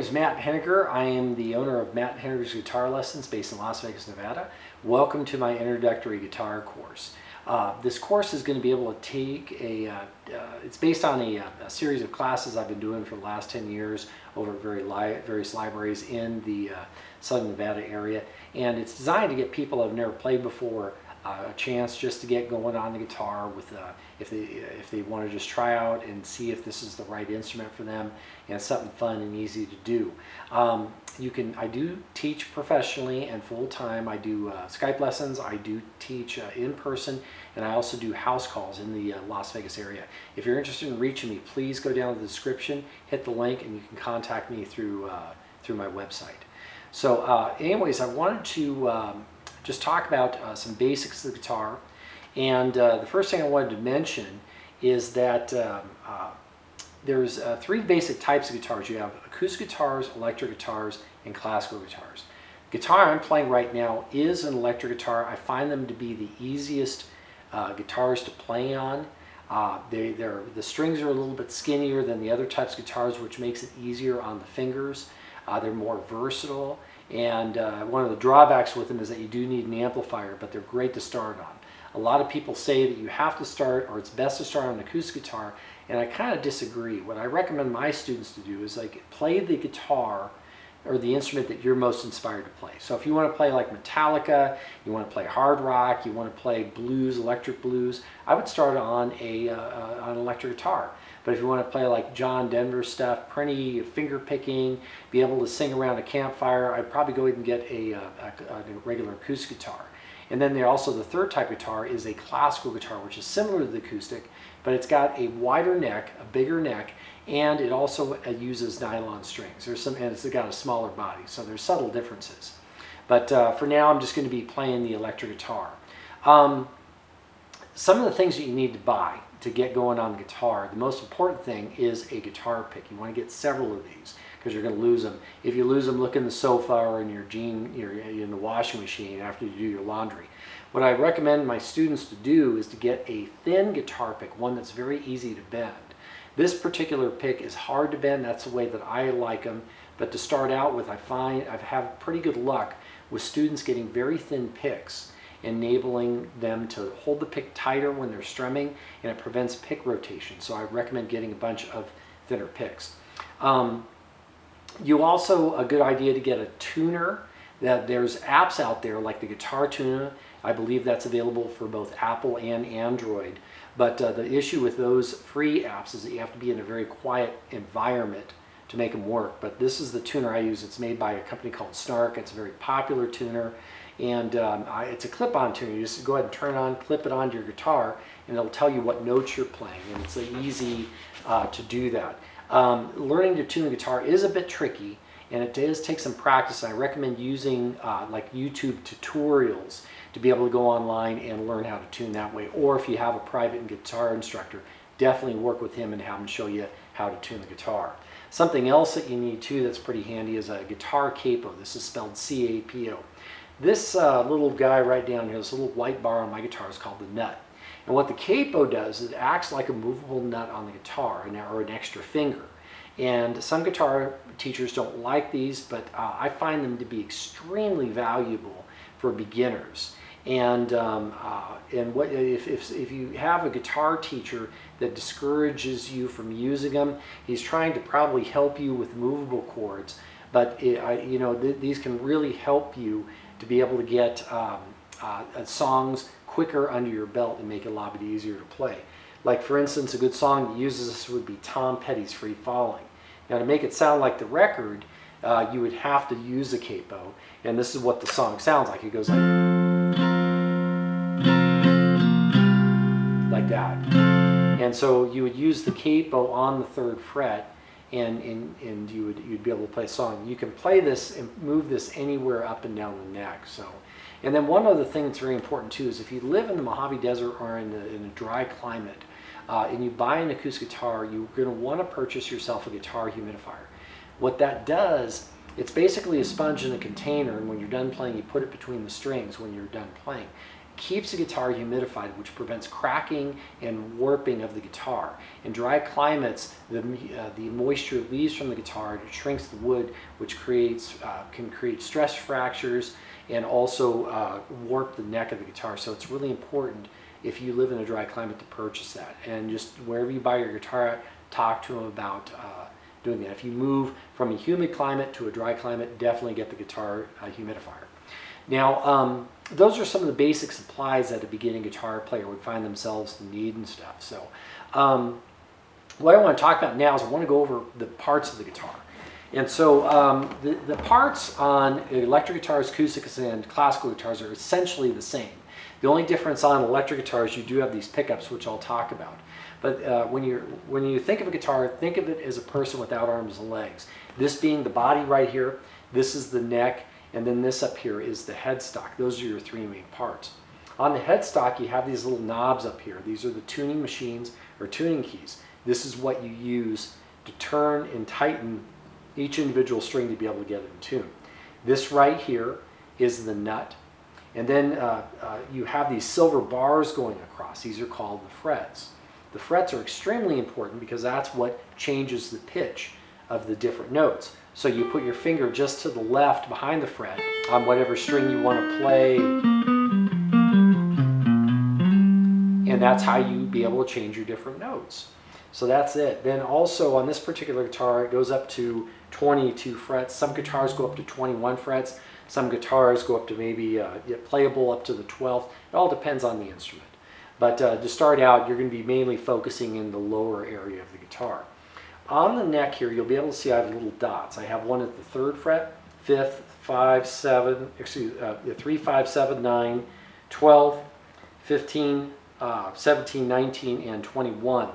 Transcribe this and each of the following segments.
is Matt Henniger. I am the owner of Matt Henniger's Guitar Lessons based in Las Vegas, Nevada. Welcome to my introductory guitar course. This course is going to be able to take it's based on a series of classes I've been doing for the last 10 years over at various libraries in the Southern Nevada area. And it's designed to get people that have never played before a chance just to get going on the guitar with if they want to just try out and see if this is the right instrument for them and something fun and easy to do. I do teach professionally and full-time. I do Skype lessons, I do teach in person, and I also do house calls in the Las Vegas area. If you're interested in reaching me, please go down to the description, hit the link, and you can contact me through my website. So anyways, I wanted to just talk about some basics of the guitar. And the first thing I wanted to mention is that there's three basic types of guitars. You have acoustic guitars, electric guitars, and classical guitars. The guitar I'm playing right now is an electric guitar. I find them to be the easiest guitars to play on. The strings are a little bit skinnier than the other types of guitars, which makes it easier on the fingers. They're more versatile, and one of the drawbacks with them is that you do need an amplifier, but they're great to start on. A lot of people say that you have to start, or it's best to start on an acoustic guitar, and I kind of disagree. What I recommend my students to do is play the guitar or the instrument that you're most inspired to play. So if you want to play like Metallica, you want to play hard rock, you want to play blues, electric blues, I would start on an electric guitar. But if you want to play like John Denver stuff, pretty finger picking, be able to sing around a campfire, I'd probably go ahead and get a regular acoustic guitar. And then the third type of guitar is a classical guitar, which is similar to the acoustic, but it's got a wider neck, a bigger neck, and it also uses nylon strings. And it's got a smaller body, so there's subtle differences. But for now, I'm just going to be playing the electric guitar. Some of the things that you need to buy to get going on the guitar, the most important thing is a guitar pick. You want to get several of these because you're going to lose them. If you lose them, look in the sofa or in in the washing machine after you do your laundry. What I recommend my students to do is to get a thin guitar pick, one that's very easy to bend. This particular pick is hard to bend. That's the way that I like them. But to start out with, I find I've had pretty good luck with students getting very thin picks, enabling them to hold the pick tighter when they're strumming, and it prevents pick rotation. So I recommend getting a bunch of thinner picks. You also, a good idea to get a tuner. There's apps out there like the Guitar Tuner. I believe that's available for both Apple and Android. But the issue with those free apps is that you have to be in a very quiet environment to make them work. But this is the tuner I use. It's made by a company called Snark. It's a very popular tuner. And it's a clip-on tuner. You just go ahead and turn on, clip it onto your guitar, and it'll tell you what notes you're playing. And it's easy to do that. Learning to tune the guitar is a bit tricky, and it does take some practice. I recommend using like YouTube tutorials to be able to go online and learn how to tune that way. Or if you have a private guitar instructor, definitely work with him and have him show you how to tune the guitar. Something else that you need too that's pretty handy is a guitar capo. This is spelled C-A-P-O. This little guy right down here, this little white bar on my guitar, is called the nut. And what the capo does is it acts like a movable nut on the guitar, or an extra finger. And some guitar teachers don't like these, but I find them to be extremely valuable for beginners. And if you have a guitar teacher that discourages you from using them, he's trying to probably help you with movable chords. But these can really help you to be able to get songs quicker under your belt and make it a lot easier to play. Like for instance, a good song that uses this would be Tom Petty's Free Falling. Now to make it sound like the record, you would have to use a capo, and this is what the song sounds like. It goes like that. And so you would use the capo on the 3rd fret, and you'd be able to play a song. You can play this and move this anywhere up and down the neck. So, and then one other thing that's very important too is if you live in the Mojave Desert or in a dry climate, and you buy an acoustic guitar, you're going to want to purchase yourself a guitar humidifier. What that does, it's basically a sponge in a container, and when you're done playing, you put it between the strings when you're done playing. keeps the guitar humidified, which prevents cracking and warping of the guitar. In dry climates, the moisture leaves from the guitar, it shrinks the wood, which can create stress fractures and also warp the neck of the guitar. So it's really important if you live in a dry climate to purchase that. And just wherever you buy your guitar at, talk to them about doing that. If you move from a humid climate to a dry climate, definitely get the guitar humidifier. Now, those are some of the basic supplies that a beginning guitar player would find themselves to need and stuff. So what I want to talk about now is I want to go over the parts of the guitar. And so the parts on electric guitars, acoustics, and classical guitars are essentially the same. The only difference on electric guitars, you do have these pickups, which I'll talk about. But when you think of a guitar, think of it as a person without arms and legs. This being the body right here, this is the neck, and then this up here is the headstock. Those are your three main parts. On the headstock, you have these little knobs up here. These are the tuning machines or tuning keys. This is what you use to turn and tighten each individual string to be able to get it in tune. This right here is the nut. And then you have these silver bars going across. These are called the frets. The frets are extremely important because that's what changes the pitch of the different notes. So you put your finger just to the left behind the fret on whatever string you want to play. And that's how you be able to change your different notes. So that's it. Then also on this particular guitar, it goes up to 22 frets. Some guitars go up to 21 frets. Some guitars go up to maybe playable up to the 12th. It all depends on the instrument. But to start out, you're going to be mainly focusing in the lower area of the guitar. On the neck here, you'll be able to see I have little dots. I have one at the 3rd fret, 5th, 5, 7, 3, 5, 7, 9, 12, 15, 17, 19, and 21.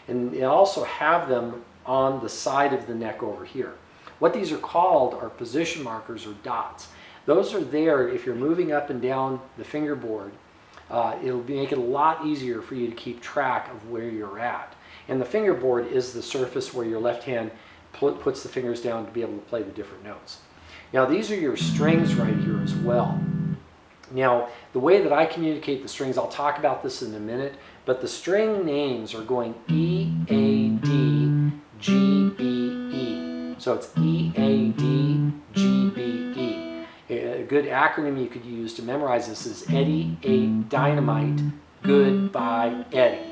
And I also have them on the side of the neck over here. What these are called are position markers or dots. Those are there if you're moving up and down the fingerboard. It'll make it a lot easier for you to keep track of where you're at. And the fingerboard is the surface where your left hand puts the fingers down to be able to play the different notes. Now these are your strings right here as well. Now the way that I communicate the strings, I'll talk about this in a minute, but the string names are going E, A, D, G, B, E. So it's E, A, D, G, B, E. A good acronym you could use to memorize this is Eddie ate dynamite, goodbye Eddie.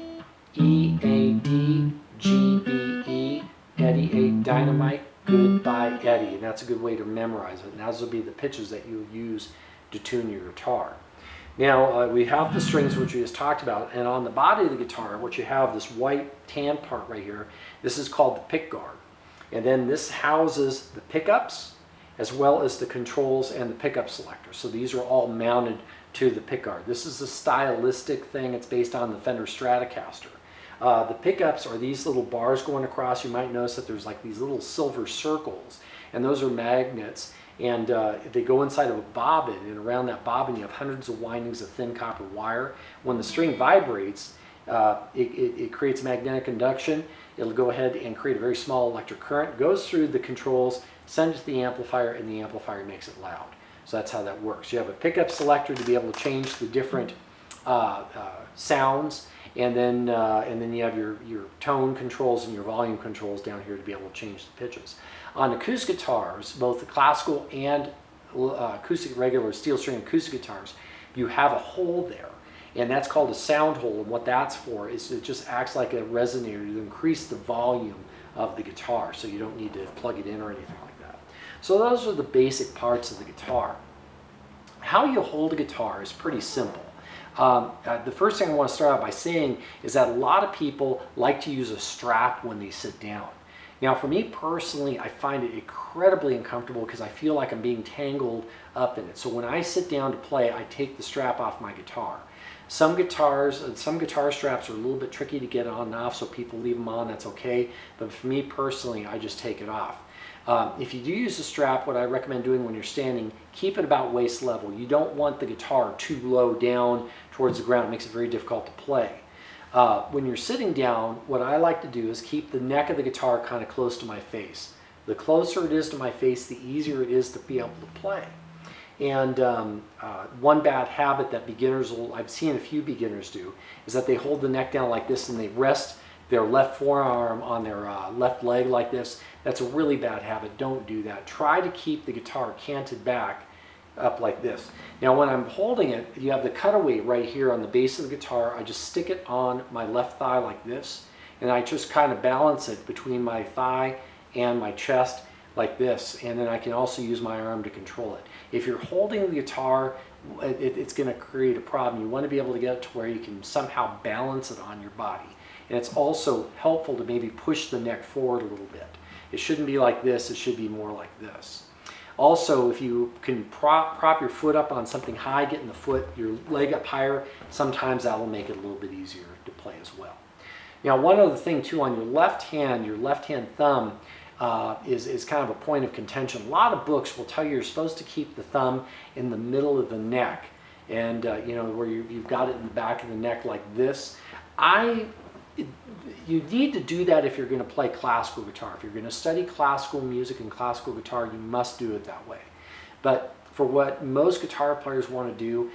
E, A, D, G, B, E, Eddie ate dynamite, goodbye Eddie. And that's a good way to memorize it. And those will be the pitches that you'll use to tune your guitar. Now we have the strings which we just talked about, and on the body of the guitar, what you have, this white tan part right here, this is called the pick guard. And then this houses the pickups as well as the controls and the pickup selector. So these are all mounted to the pick guard. This is a stylistic thing. It's based on the Fender Stratocaster. The pickups are these little bars going across. You might notice that there's like these little silver circles, and those are magnets, and they go inside of a bobbin, and around that bobbin you have hundreds of windings of thin copper wire. When the string vibrates, it creates magnetic induction. It'll go ahead and create a very small electric current, goes through the controls, sends it to the amplifier, and the amplifier makes it loud. So that's how that works. You have a pickup selector to be able to change the different sounds, and then you have your tone controls and your volume controls down here to be able to change the pitches. On acoustic guitars, both the classical and acoustic regular steel string acoustic guitars, you have a hole there, and that's called a sound hole. And what that's for is it just acts like a resonator to increase the volume of the guitar, so you don't need to plug it in or anything like that. So those are the basic parts of the guitar. How you hold a guitar is pretty simple. The first thing I want to start out by saying is that a lot of people like to use a strap when they sit down. Now for me personally, I find it incredibly uncomfortable because I feel like I'm being tangled up in it. So when I sit down to play, I take the strap off my guitar. Some guitar straps are a little bit tricky to get on and off, so people leave them on, that's okay. But for me personally, I just take it off. If you do use a strap, what I recommend doing when you're standing, keep it about waist level. You don't want the guitar too low down towards the ground. It makes it very difficult to play. When you're sitting down, what I like to do is keep the neck of the guitar kind of close to my face. The closer it is to my face, the easier it is to be able to play. And one bad habit that beginners will, I've seen a few beginners do, is that they hold the neck down like this and they rest their left forearm on their left leg like this. That's a really bad habit. Don't do that. Try to keep the guitar canted back up like this. Now when I'm holding it, you have the cutaway right here on the base of the guitar. I just stick it on my left thigh like this, and I just kind of balance it between my thigh and my chest like this, and then I can also use my arm to control it. If you're holding the guitar, it's going to create a problem. You want to be able to get it to where you can somehow balance it on your body. And it's also helpful to maybe push the neck forward a little bit. It shouldn't be like this, it should be more like this. Also, if you can prop your foot up on something high, getting the foot, your leg up higher, sometimes that will make it a little bit easier to play as well. Now, one other thing too, on your left hand thumb is kind of a point of contention. A lot of books will tell you you're supposed to keep the thumb in the middle of the neck, and you know, where you've got it in the back of the neck like this. You need to do that if you're going to play classical guitar. If you're going to study classical music and classical guitar, you must do it that way. But for what most guitar players want to do,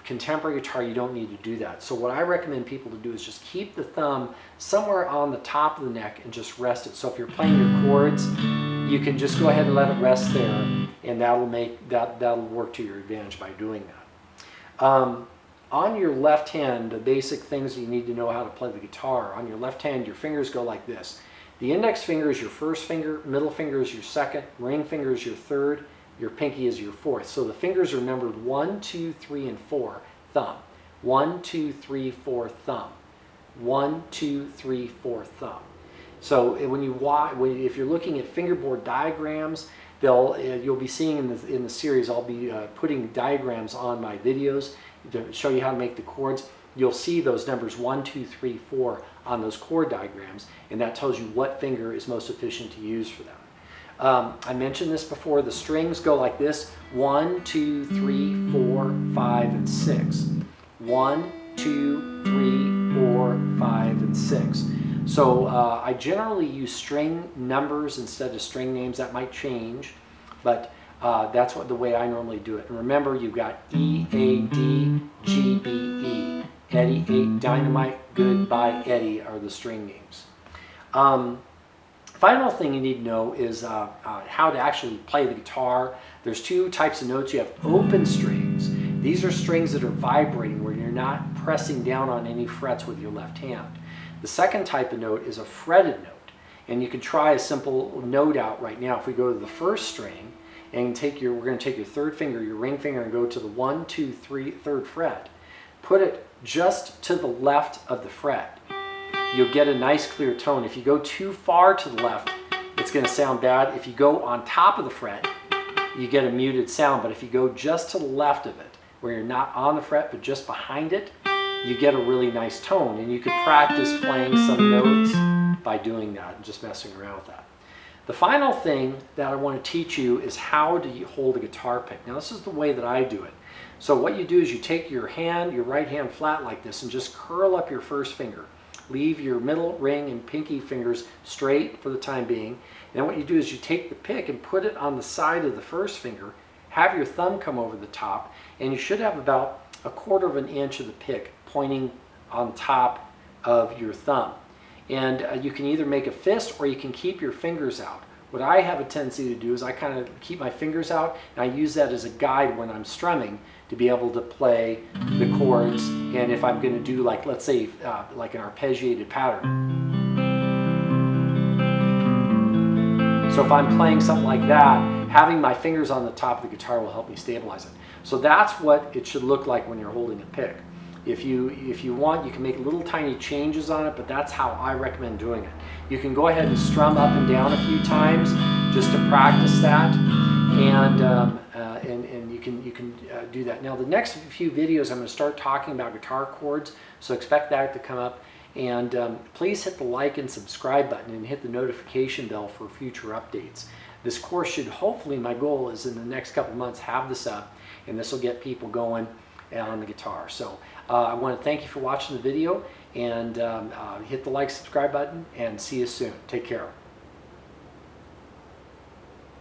contemporary guitar, you don't need to do that. So what I recommend people to do is just keep the thumb somewhere on the top of the neck and just rest it. So if you're playing your chords, you can just go ahead and let it rest there, and that'll work to your advantage by doing that. On your left hand, the basic things you need to know how to play the guitar. On your left hand, your fingers go like this. The index finger is your first finger, middle finger is your second, ring finger is your third, your pinky is your fourth. So the fingers are numbered 1, 2, 3, and 4, thumb. 1, 2, 3, 4, thumb. 1, 2, 3, 4, thumb. So if you're looking at fingerboard diagrams, you'll be seeing in the series, I'll be putting diagrams on my videos to show you how to make the chords. You'll see those numbers 1, 2, 3, 4 on those chord diagrams, and that tells you what finger is most efficient to use for that. I mentioned this before, the strings go like this: 1, 2, 3, 4, 5, and 6. 1, 2, 3, 4, 5, and 6. So I generally use string numbers instead of string names. That might change, but that's the way I normally do it. And remember, you've got E, A, D, G, B, E. Eddie, 8, Dynamite, Goodbye, Eddie are the string names. Final thing you need to know is how to actually play the guitar. There's two types of notes. You have open strings. These are strings that are vibrating, where you're not pressing down on any frets with your left hand. The second type of note is a fretted note. And you can try a simple note out right now. If we go to the first string, and we're going to take your third finger, your ring finger, and go to the 1, 2, 3, third fret. Put it just to the left of the fret. You'll get a nice clear tone. If you go too far to the left, it's going to sound bad. If you go on top of the fret, you get a muted sound. But if you go just to the left of it, where you're not on the fret but just behind it, you get a really nice tone. And you could practice playing some notes by doing that and just messing around with that. The final thing that I want to teach you is how do you hold a guitar pick. Now this is the way that I do it. So what you do is you take your right hand flat like this, and just curl up your first finger. Leave your middle, ring, and pinky fingers straight for the time being. And what you do is you take the pick and put it on the side of the first finger, have your thumb come over the top, and you should have about 1/4 inch of the pick pointing on top of your thumb. And you can either make a fist or you can keep your fingers out. What I have a tendency to do is I kind of keep my fingers out, and I use that as a guide when I'm strumming to be able to play the chords. And if I'm going to do, like, let's say, like an arpeggiated pattern. So if I'm playing something like that, having my fingers on the top of the guitar will help me stabilize it. So that's what it should look like when you're holding a pick. If you want, you can make little tiny changes on it, but that's how I recommend doing it. You can go ahead and strum up and down a few times just to practice that, and you can do that. Now the next few videos I'm going to start talking about guitar chords, so expect that to come up. And please hit the like and subscribe button and hit the notification bell for future updates. This course should, hopefully, my goal is in the next couple months have this up, and this will get people going on the guitar. So I want to thank you for watching the video, and hit the like, subscribe button, and see you soon. Take care.